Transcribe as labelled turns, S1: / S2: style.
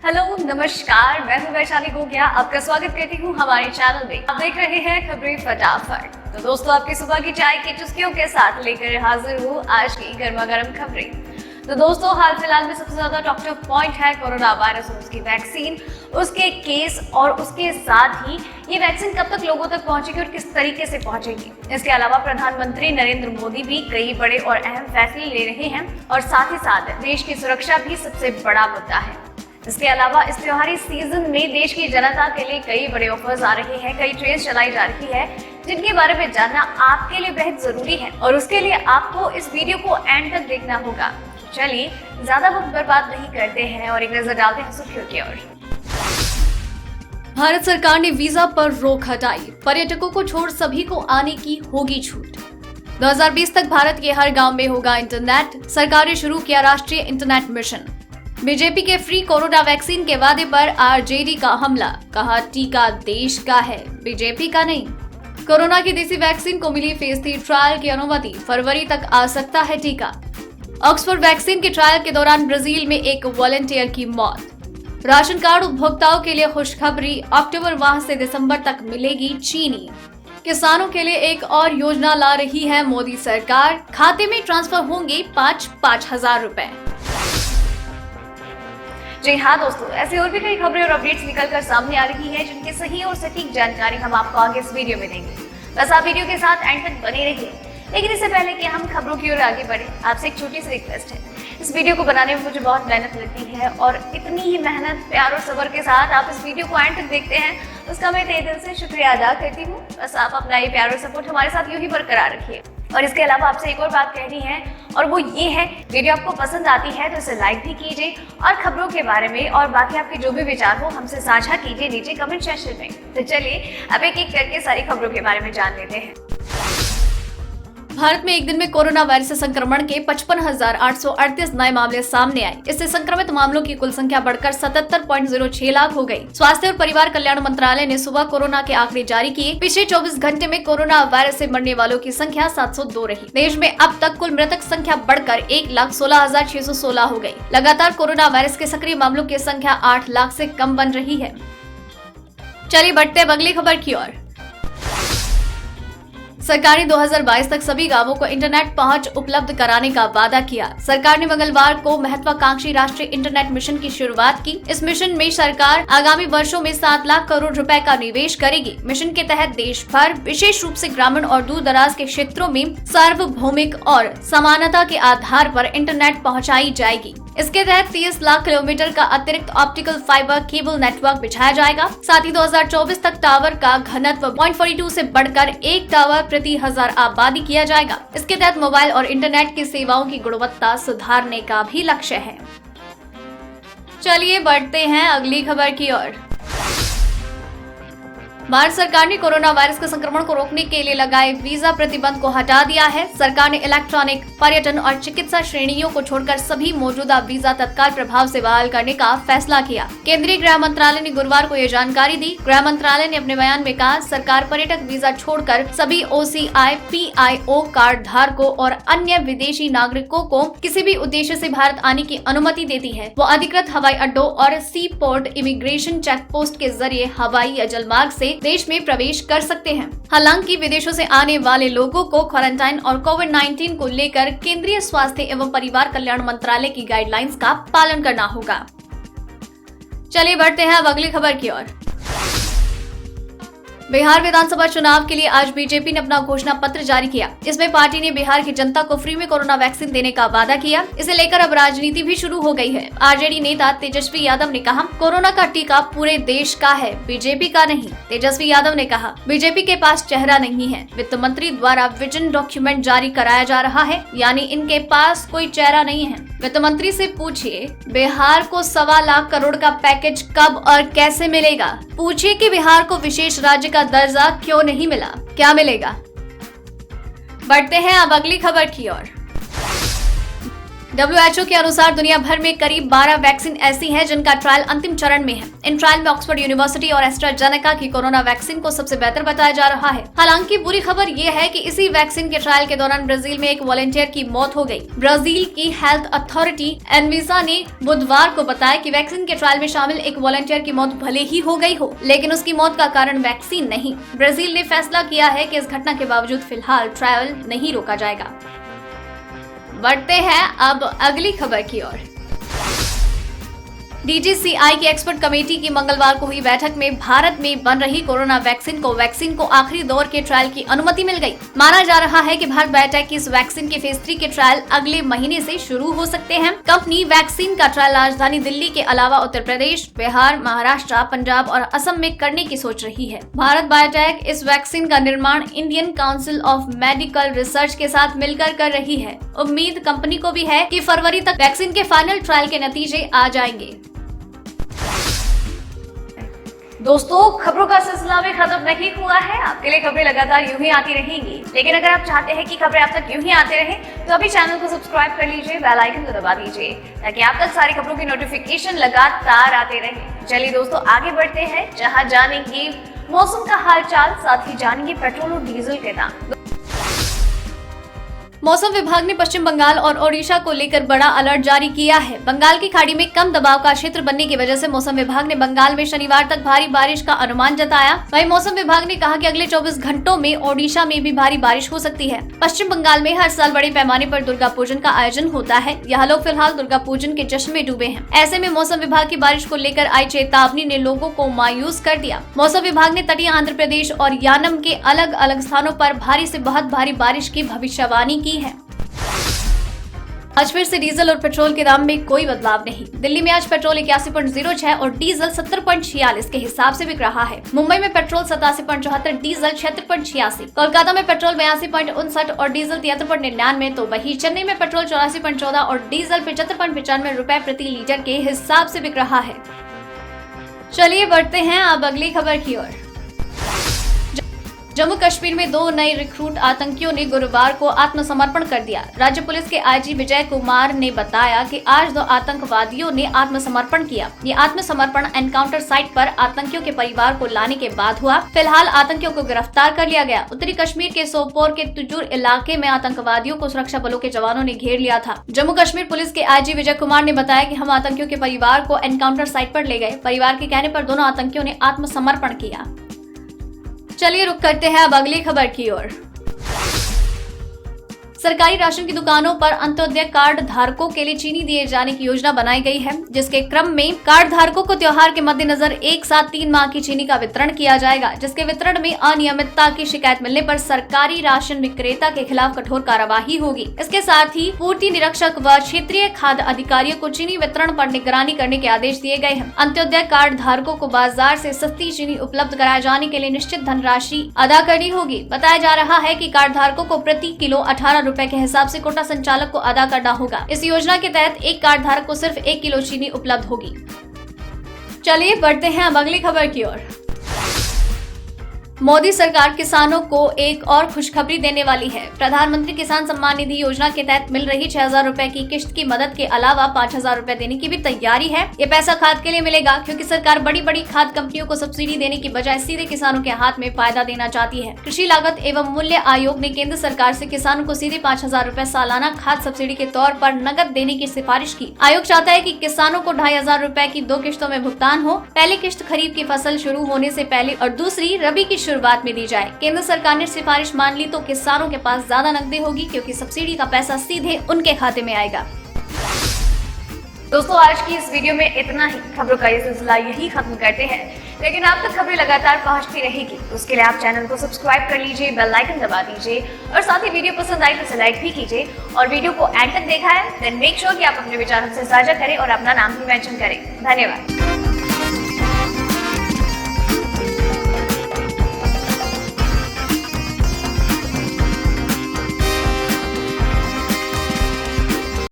S1: Hello नमस्कार, मैं हूं वैशाली गोगिया। आपका स्वागत करती हूं हमारे चैनल में। आप देख रहे हैं खबरें फटाफट। तो दोस्तों, आपकी सुबह की चाय की चुस्कियों के साथ लेकर हाजिर हूं आज की गर्मा गर्म खबरें। तो दोस्तों, हाल फिलहाल में सबसे ज्यादा टॉक ऑफ पॉइंट है कोरोना वायरस और उसकी वैक्सीन, उसके केस और उसके साथ ही ये वैक्सीन कब तक लोगों तक पहुंचेगी और किस तरीके से पहुंचेगी। इसके अलावा प्रधानमंत्री नरेंद्र मोदी भी कई बड़े और अहम फैसले ले रहे हैं और साथ ही साथ देश की सुरक्षा भी सबसे बड़ा मुद्दा है। इसके अलावा इस त्योहारी सीजन में देश की जनता के लिए कई बड़े ऑफर्स आ रहे हैं, कई ट्रेन चलाई जा रही है जिनके बारे में जानना आपके लिए बेहद जरूरी है और उसके लिए आपको इस वीडियो को एंड तक देखना होगा। चलिए ज्यादा वक्त बर्बाद नहीं करते हैं और एक नजर डालते हैं सुर्खियों की ओर। भारत सरकार ने वीजा पर रोक हटाई, पर्यटकों को छोड़ सभी को आने की होगी छूट। 2020 तक भारत के हर गांव में होगा इंटरनेट, सरकार ने शुरू किया राष्ट्रीय इंटरनेट मिशन। बीजेपी के फ्री कोरोना वैक्सीन के वादे पर आरजेडी का हमला, कहा टीका देश का है, बीजेपी का नहीं। कोरोना की देसी वैक्सीन को मिली फेज 3 ट्रायल की अनुमति, फरवरी तक आ सकता है टीका। ऑक्सफोर्ड वैक्सीन के ट्रायल के दौरान ब्राजील में एक वॉलंटियर की मौत। राशन कार्ड उपभोक्ताओं के लिए खुशखबरी, अक्टूबर माह से दिसंबर तक मिलेगी चीनी। किसानों के लिए एक और योजना ला रही है मोदी सरकार, खाते में ट्रांसफर होंगे 5-5 हजार रुपए। जी हाँ दोस्तों, ऐसी और भी कई खबरें और अपडेट्स निकल कर सामने आ रही है जिनकी सही और सटीक जानकारी हम आपको आगे इस वीडियो में देंगे। बस आप वीडियो के साथ एंड तक बने रहिए। लेकिन इससे पहले कि हम खबरों की ओर आगे बढ़े, आपसे एक छोटी सी रिक्वेस्ट है। इस वीडियो को बनाने में मुझे बहुत मेहनत लगती है और इतनी ही मेहनत, प्यार और सब्र के साथ आप इस वीडियो को एंड तक देखते हैं, उसका मैं तहे दिल से शुक्रिया अदा करती हूँ। बस आप अपना ये प्यार और सपोर्ट हमारे साथ यूं ही बरकरार रखिए। और इसके अलावा आपसे एक और बात कहनी है और वो ये है, वीडियो आपको पसंद आती है तो इसे लाइक भी कीजिए और खबरों के बारे में और बाकी आपके जो भी विचार हो हमसे साझा कीजिए नीचे कमेंट सेक्शन में। तो चलिए अब एक एक करके सारी खबरों के बारे में जान लेते हैं। भारत में एक दिन में कोरोना वायरस से संक्रमण के 55,838 नए मामले सामने आए। इससे संक्रमित मामलों की कुल संख्या बढ़कर 77.06 लाख हो गई। स्वास्थ्य और परिवार कल्याण मंत्रालय ने सुबह कोरोना के आंकड़े जारी किए। पिछले 24 घंटे में कोरोना वायरस से मरने वालों की संख्या 702 रही। देश में अब तक कुल मृतक संख्या बढ़कर 1,16,616 हो गयी। लगातार कोरोना वायरस के सक्रिय मामलों की संख्या 8 लाख से कम बन रही है। चलिए बढ़ते हैं अगली खबर की ओर। सरकार ने 2022 तक सभी गांवों को इंटरनेट पहुंच उपलब्ध कराने का वादा किया। सरकार ने मंगलवार को महत्वाकांक्षी राष्ट्रीय इंटरनेट मिशन की शुरुआत की। इस मिशन में सरकार आगामी वर्षों में 7 लाख करोड़ रुपए का निवेश करेगी। मिशन के तहत देश भर, विशेष रूप से ग्रामीण और दूर दराज के क्षेत्रों में सार्वभौमिक और समानता के आधार पर इंटरनेट पहुँचाई जाएगी। इसके तहत 30 लाख किलोमीटर का अतिरिक्त ऑप्टिकल फाइबर केबल नेटवर्क बिछाया जाएगा। साथ ही 2024 तक टावर का घनत्व 0.42 से बढ़कर 1 टावर प्रति 1000 आबादी किया जाएगा। इसके तहत मोबाइल और इंटरनेट की सेवाओं की गुणवत्ता सुधारने का भी लक्ष्य है। चलिए बढ़ते हैं अगली खबर की ओर। भारत सरकार ने कोरोना वायरस के संक्रमण को रोकने के लिए लगाए वीजा प्रतिबंध को हटा दिया है। सरकार ने इलेक्ट्रॉनिक, पर्यटन और चिकित्सा श्रेणियों को छोड़कर सभी मौजूदा वीजा तत्काल प्रभाव से बहाल करने का फैसला किया। केंद्रीय गृह मंत्रालय ने गुरुवार को ये जानकारी दी। गृह मंत्रालय ने अपने बयान में कहा, सरकार पर्यटक वीजा छोड़कर सभी OCI, PIO कार्ड धारकों और अन्य विदेशी नागरिकों को किसी भी उद्देश्य से भारत आने की अनुमति देती है। वो अधिकृत हवाई अड्डों और सी पोर्ट इमिग्रेशन चेक पोस्ट के जरिए हवाई या जलमार्ग से देश में प्रवेश कर सकते हैं। हालांकि विदेशों से आने वाले लोगों को क्वारंटाइन और कोविड-19 को लेकर केंद्रीय स्वास्थ्य एवं परिवार कल्याण मंत्रालय की गाइडलाइंस का पालन करना होगा। चलिए बढ़ते हैं अब अगली खबर की ओर। बिहार विधानसभा चुनाव के लिए आज बीजेपी ने अपना घोषणा पत्र जारी किया। इसमें पार्टी ने बिहार की जनता को फ्री में कोरोना वैक्सीन देने का वादा किया। इसे लेकर अब राजनीति भी शुरू हो गई है। आरजेडी नेता तेजस्वी यादव ने कहा, कोरोना का टीका पूरे देश का है, बीजेपी का नहीं। तेजस्वी यादव ने कहा, बीजेपी के पास चेहरा नहीं है। वित्त मंत्री द्वारा विजन डॉक्यूमेंट जारी कराया जा रहा है, यानी इनके पास कोई चेहरा नहीं है। वित्त मंत्री से पूछिए बिहार को 1.25 लाख करोड़ का पैकेज कब और कैसे मिलेगा। पूछिए कि बिहार को विशेष राज्य का दर्जा क्यों नहीं मिला, क्या मिलेगा। बढ़ते हैं अब अगली खबर की ओर। WHO के अनुसार दुनिया भर में करीब 12 वैक्सीन ऐसी हैं जिनका ट्रायल अंतिम चरण में है। इन ट्रायल में ऑक्सफोर्ड यूनिवर्सिटी और एस्ट्राजेनेका की कोरोना वैक्सीन को सबसे बेहतर बताया जा रहा है। हालांकि बुरी खबर ये है कि इसी वैक्सीन के ट्रायल के दौरान ब्राजील में एक वॉलंटियर की मौत हो गई। ब्राजील की हेल्थ अथॉरिटी एनविसा ने बुधवार को बताया कि वैक्सीन के ट्रायल में शामिल एक वॉलंटियर की मौत भले ही हो गई हो, लेकिन उसकी मौत का कारण वैक्सीन नहीं। ब्राजील ने फैसला किया है कि इस घटना के बावजूद फिलहाल ट्रायल नहीं रोका जाएगा। बढ़ते हैं अब अगली खबर की ओर। DGCI की एक्सपर्ट कमेटी की मंगलवार को हुई बैठक में भारत में बन रही कोरोना वैक्सीन को आखिरी दौर के ट्रायल की अनुमति मिल गई। माना जा रहा है कि भारत बायोटेक की इस वैक्सीन के फेज 3 के ट्रायल अगले महीने से शुरू हो सकते हैं। कंपनी वैक्सीन का ट्रायल राजधानी दिल्ली के अलावा उत्तर प्रदेश, बिहार, महाराष्ट्र, पंजाब और असम में करने की सोच रही है। भारत बायोटेक इस वैक्सीन का निर्माण Indian council of medical research के साथ मिलकर कर रही है। उम्मीद कंपनी को भी है कि फरवरी तक वैक्सीन के फाइनल ट्रायल के नतीजे आ जाएंगे। दोस्तों, खबरों का सिलसिला भी खत्म नहीं हुआ है। आपके लिए खबरें लगातार यूं ही आती रहेंगी, लेकिन अगर आप चाहते हैं कि खबरें आप तक यूं ही आते रहें, तो अभी चैनल को सब्सक्राइब कर लीजिए, बेल आइकन को दबा दीजिए, ताकि आप तक सारी खबरों की नोटिफिकेशन लगातार आते रहे। चलिए दोस्तों, आगे बढ़ते हैं, जहां जानेंगे मौसम का हालचाल, साथ ही जानेंगे पेट्रोल और डीजल के दाम। मौसम विभाग ने पश्चिम बंगाल और ओडिशा को लेकर बड़ा अलर्ट जारी किया है। बंगाल की खाड़ी में कम दबाव का क्षेत्र बनने की वजह से मौसम विभाग ने बंगाल में शनिवार तक भारी बारिश का अनुमान जताया। वहीं मौसम विभाग ने कहा कि अगले 24 घंटों में ओडिशा में भी भारी बारिश हो सकती है। पश्चिम बंगाल में हर साल बड़े पैमाने पर दुर्गा पूजन का आयोजन होता है। यहाँ लोग फिलहाल दुर्गा पूजन के जश्न में डूबे हैं। ऐसे में मौसम विभाग की बारिश को लेकर आई चेतावनी ने लोगों को मायूस कर दिया। मौसम विभाग ने तटीय आंध्र प्रदेश और यानम के अलग अलग स्थानों पर भारी से बहुत भारी बारिश की भविष्यवाणी की है। आज फिर से डीजल और पेट्रोल के दाम में कोई बदलाव नहीं। दिल्ली में आज पेट्रोल 81.06 और डीजल 70.46 के हिसाब से बिक रहा है। मुंबई में पेट्रोल 87.74, डीजल 76.86, कोलकाता में पेट्रोल 82.59 और डीजल 73.99, तो वहीं चेन्नई में पेट्रोल 84.14 और डीजल 75.95 रुपए प्रति लीटर के हिसाब से बिक रहा है। चलिए बढ़ते हैं अब अगली खबर की ओर। जम्मू कश्मीर में 2 नए रिक्रूट आतंकियों ने गुरुवार को आत्मसमर्पण कर दिया। राज्य पुलिस के आईजी विजय कुमार ने बताया कि आज 2 आतंकवादियों ने आत्मसमर्पण किया। ये आत्मसमर्पण एनकाउंटर साइट पर आतंकियों के परिवार को लाने के बाद हुआ। फिलहाल आतंकियों को गिरफ्तार कर लिया गया। उत्तरी कश्मीर के सोपोर के तुजूर इलाके में आतंकवादियों को सुरक्षा बलों के जवानों ने घेर लिया था। जम्मू कश्मीर पुलिस के आईजी विजय कुमार ने बताया कि हम आतंकियों के परिवार को एनकाउंटर साइट पर ले गए। परिवार के कहने पर दोनों आतंकियों ने आत्मसमर्पण किया। चलिए रुक करते हैं अब अगली खबर की ओर। सरकारी राशन की दुकानों पर अंत्योदय कार्ड धारकों के लिए चीनी दिए जाने की योजना बनाई गई है, जिसके क्रम में कार्ड धारकों को त्योहार के मद्देनजर एक साथ 3 माह की चीनी का वितरण किया जाएगा। जिसके वितरण में अनियमितता की शिकायत मिलने पर सरकारी राशन विक्रेता के खिलाफ कठोर कार्यवाही होगी। इसके साथ ही पूर्ति निरीक्षक व क्षेत्रीय खाद्य अधिकारियों को चीनी वितरण पर निगरानी करने के आदेश दिए गए हैं। अंत्योदय कार्ड धारकों को बाजार से सस्ती चीनी उपलब्ध कराए जाने के लिए निश्चित धनराशि अदा करनी होगी। बताया जा रहा है कि कार्ड धारकों को प्रति किलो 18 रुपए के हिसाब से कोटा संचालक को अदा करना होगा। इस योजना के तहत एक कार्ड धारक को सिर्फ 1 किलो चीनी उपलब्ध होगी। चलिए बढ़ते हैं अब अगली खबर की ओर। मोदी सरकार किसानों को एक और खुशखबरी देने वाली है। प्रधानमंत्री किसान सम्मान निधि योजना के तहत मिल रही 6,000 रुपए की किश्त की मदद के अलावा 5,000 रुपए देने की भी तैयारी है। ये पैसा खाद के लिए मिलेगा, क्योंकि सरकार बड़ी बड़ी खाद कंपनियों को सब्सिडी देने की बजाय सीधे किसानों के हाथ में फायदा देना चाहती है। कृषि लागत एवं मूल्य आयोग ने केंद्र सरकार से किसानों को सीधे 5,000 रुपए सालाना खाद सब्सिडी के तौर पर नकद देने की सिफारिश की। आयोग चाहता है कि किसानों को 2,500 रुपए की 2 किश्तों में भुगतान हो। पहली किश्त खरीफ की फसल शुरू होने से पहले और दूसरी रबी की शुरुआत में दी जाए। केंद्र सरकार ने सिफारिश मान ली तो किसानों के पास ज्यादा नकदी होगी, क्योंकि सब्सिडी का पैसा सीधे उनके खाते में आएगा। दोस्तों, आज की इस वीडियो में इतना ही। खबरों का ये सिलसिला यही खत्म करते हैं, लेकिन आप तक खबरें लगातार पहुंचती रहेगी। उसके लिए आप चैनल को सब्सक्राइब कर लीजिए, बेल आइकन दबा दीजिए और साथ ही वीडियो पसंद आई तो इसे लाइक भी कीजिए। और वीडियो को एंड तक देखा है, देन मेक श्योर कि आप अपने विचार हमसे साझा करें और अपना नाम भी मेंशन करें। धन्यवाद।